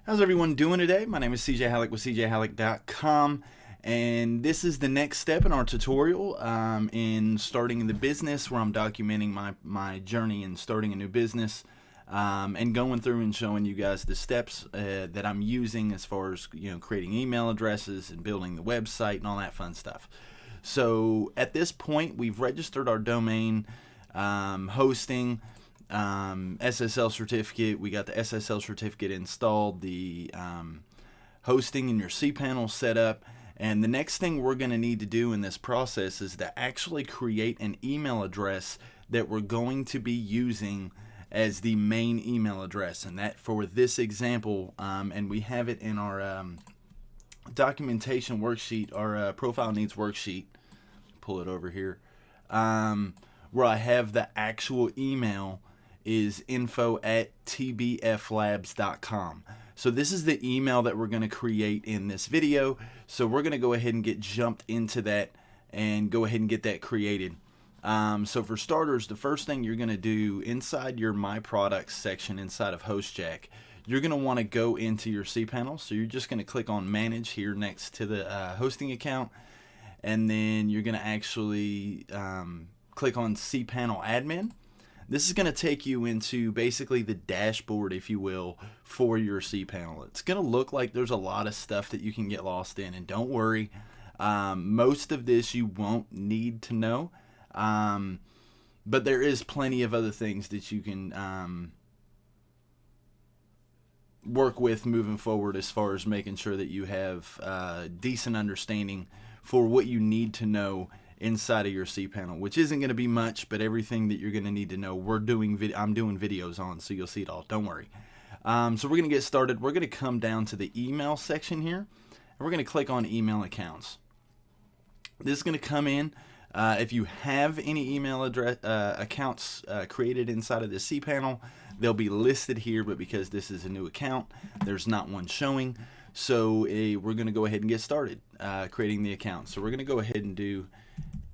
How's everyone doing today? My name is CJ Halleck with CJHalleck.com, and this is the next step in our tutorial in starting the business, where I'm documenting my journey in starting a new business and going through and showing you guys the steps that I'm using as far as creating email addresses and building the website and all that fun stuff. So at this point, we've registered our domain, hosting, SSL certificate. We got the SSL certificate installed, the hosting and your cPanel set up, and the next thing we're going to need to do in this process is to actually create an email address that we're going to be using as the main email address. And that, for this example, and we have it in our documentation worksheet, our profile needs worksheet. Pull it over here, where I have the actual email is info@tbflabs.com. So this is the email that we're going to create in this video. So we're going to go ahead and get jumped into that and go ahead and get that created. So for starters, the first thing you're going to do inside your My Products section inside of HostJack, you're going to want to go into your cPanel. So you're just going to click on Manage here next to the hosting account, and then you're going to actually click on cPanel Admin. This is going to take you into basically the dashboard, if you will, for your cPanel. It's going to look like there's a lot of stuff that you can get lost in, and don't worry, most of this you won't need to know, but there is plenty of other things that you can work with moving forward, as far as making sure that you have decent understanding for what you need to know inside of your cPanel, which isn't going to be much, but everything that you're going to need to know, I'm doing videos on, so you'll see it all. Don't worry. So we're going to get started. We're going to come down to the email section here, and we're going to click on email accounts. This is going to come in. If you have any email address accounts created inside of the cPanel, they'll be listed here, but because this is a new account, there's not one showing. So we're going to go ahead and get started creating the account. So we're going to go ahead and do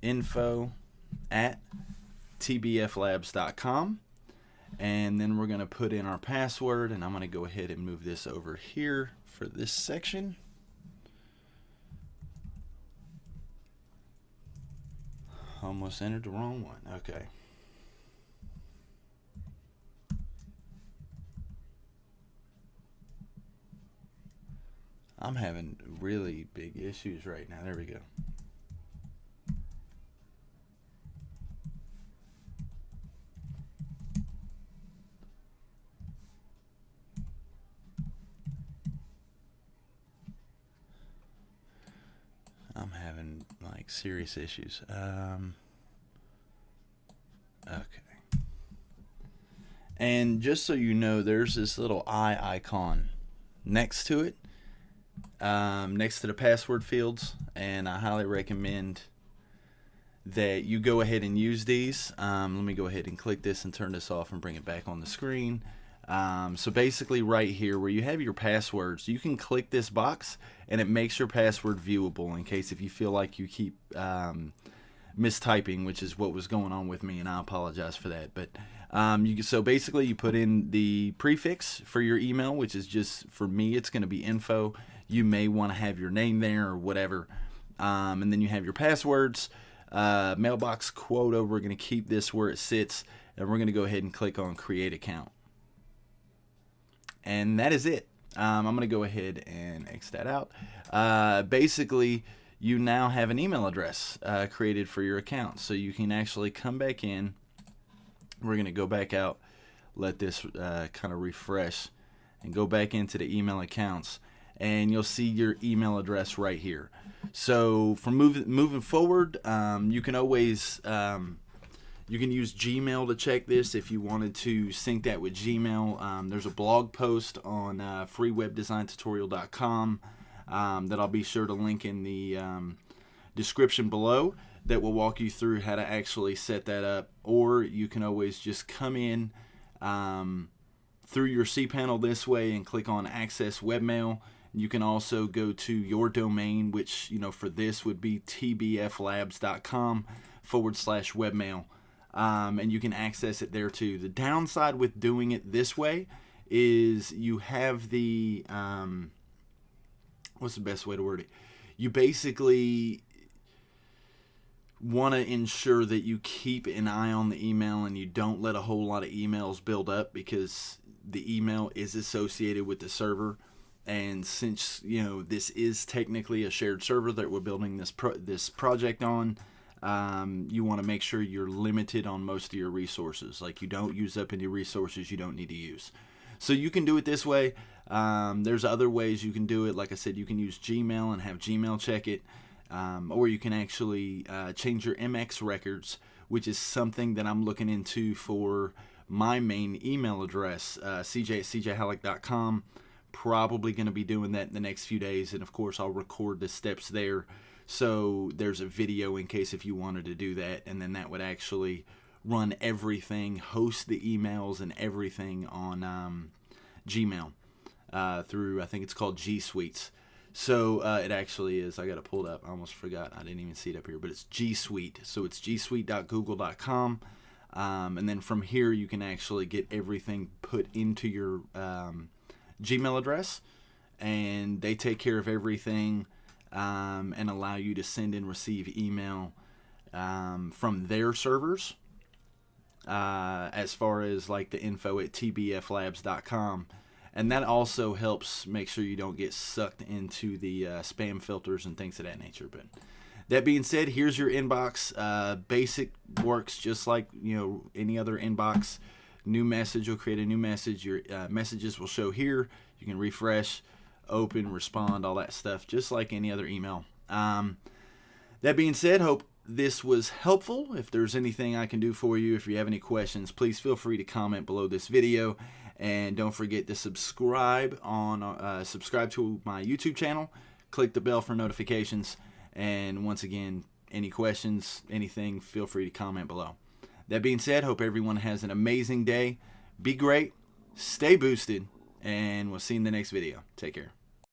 info@tbflabs.com, and then we're going to put in our password, and I'm going to go ahead and move this over here for this section. Almost entered the wrong one. Okay. I'm having really big issues right now. There we go. I'm having like serious issues. Okay. And just so you know, there's this little eye icon next to it, next to the password fields, and I highly recommend that you go ahead and use these. Let me go ahead and click this and turn this off and bring it back on the screen. So basically right here where you have your passwords, you can click this box and it makes your password viewable in case if you feel like you keep mistyping, which is what was going on with me, and I apologize for that. But so basically you put in the prefix for your email, which is just, for me, it's going to be info. You may want to have your name there or whatever. And then you have your passwords, mailbox quota. We're going to keep this where it sits, and we're going to go ahead and click on create account. And that is it. I'm going to go ahead and X that out. Basically, you now have an email address created for your account. So you can actually come back in. We're going to go back out, let this kind of refresh, and go back into the email accounts. And you'll see your email address right here. So for moving forward, you can always... you can use Gmail to check this if you wanted to sync that with Gmail. There's a blog post on freewebdesigntutorial.com that I'll be sure to link in the description below, that will walk you through how to actually set that up. Or you can always just come in through your cPanel this way and click on Access Webmail. You can also go to your domain, which for this would be tbflabs.com/webmail. And you can access it there too. The downside with doing it this way is you have the what's the best way to word it? You basically want to ensure that you keep an eye on the email and you don't let a whole lot of emails build up, because the email is associated with the server. And since this is technically a shared server that we're building this project on, you want to make sure you're limited on most of your resources. Like, you don't use up any resources you don't need to use. So you can do it this way. There's other ways you can do it. Like I said, you can use Gmail and have Gmail check it. Or you can actually change your MX records, which is something that I'm looking into for my main email address, cj@cjhalleck.com. Probably going to be doing that in the next few days, and of course I'll record the steps there, so there's a video in case if you wanted to do that, and then that would actually run everything, host the emails and everything on Gmail through, I think it's called G Suites. So it actually is. I got to pull it up. I almost forgot. I didn't even see it up here, but it's G Suite. So it's gsuite.google.com. And then from here, you can actually get everything put into your Gmail address, and they take care of everything and allow you to send and receive email from their servers, as far as like the info at tbflabs.com. And that also helps make sure you don't get sucked into the spam filters and things of that nature. But that being said, here's your inbox. Basic works just like any other inbox. New message will create a new message. Your messages will show here. You can refresh, open, respond, all that stuff, just like any other email. That being said, hope this was helpful. If there's anything I can do for you, if you have any questions, please feel free to comment below this video. And don't forget to subscribe to my YouTube channel. Click the bell for notifications. And once again, any questions, anything, feel free to comment below. That being said, hope everyone has an amazing day. Be great, stay boosted, and we'll see you in the next video. Take care.